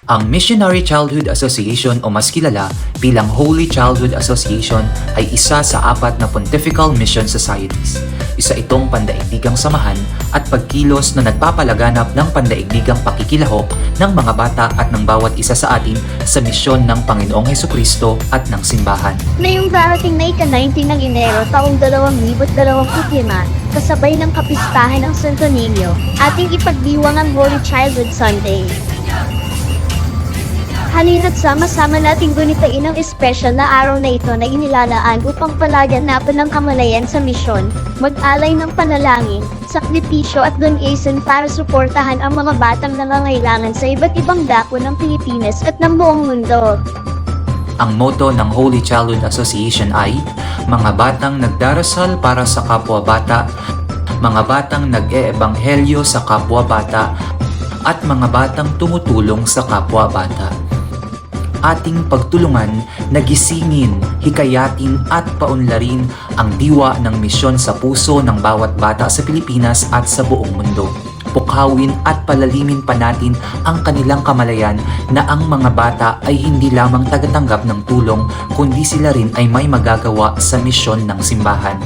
Ang Missionary Childhood Association o mas kilala bilang Holy Childhood Association ay isa sa 4 na Pontifical Mission Societies. Isa itong pandaigdigang samahan at pagkilos na nagpapalaganap ng pandaigdigang pakikilahok ng mga bata at ng bawat isa sa atin sa misyon ng Panginoong Hesukristo at ng simbahan. Ngayong darating na ika-19 ng Enero taong 2025, kasabay ng kapistahan ng Santo Niño, ating ipagdiwang ang Holy Childhood Sunday. Halina't sama-sama nating gunitain ang espesyal na araw na ito na inilalaan upang palaganapan ng kamalayan sa misyon, mag-alay ng panalangin, sakripisyo at donation para suportahan ang mga batang nangangailangan sa iba't ibang dako ng Pilipinas at ng buong mundo. Ang motto ng Holy Childhood Association ay, mga batang nagdarasal para sa kapwa-bata, mga batang nag-eebanghelyo sa kapwa-bata, at mga batang tumutulong sa kapwa-bata. Ating pagtulungan, nagisingin, hikayatin at paunlarin ang diwa ng misyon sa puso ng bawat bata sa Pilipinas at sa buong mundo. Pukhawin at palalimin pa natin ang kanilang kamalayan na ang mga bata ay hindi lamang tagatanggap ng tulong kundi sila rin ay may magagawa sa misyon ng simbahan.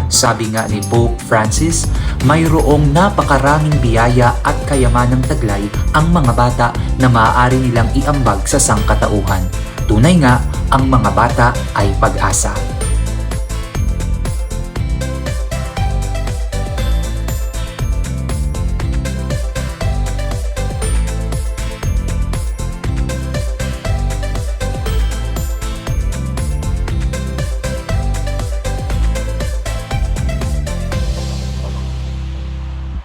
Sabi nga ni Pope Francis, mayroong napakaraming biyaya at kayamanang taglay ang mga bata na maaari nilang iambag sa sangkatauhan. Tunay nga, ang mga bata ay pag-asa.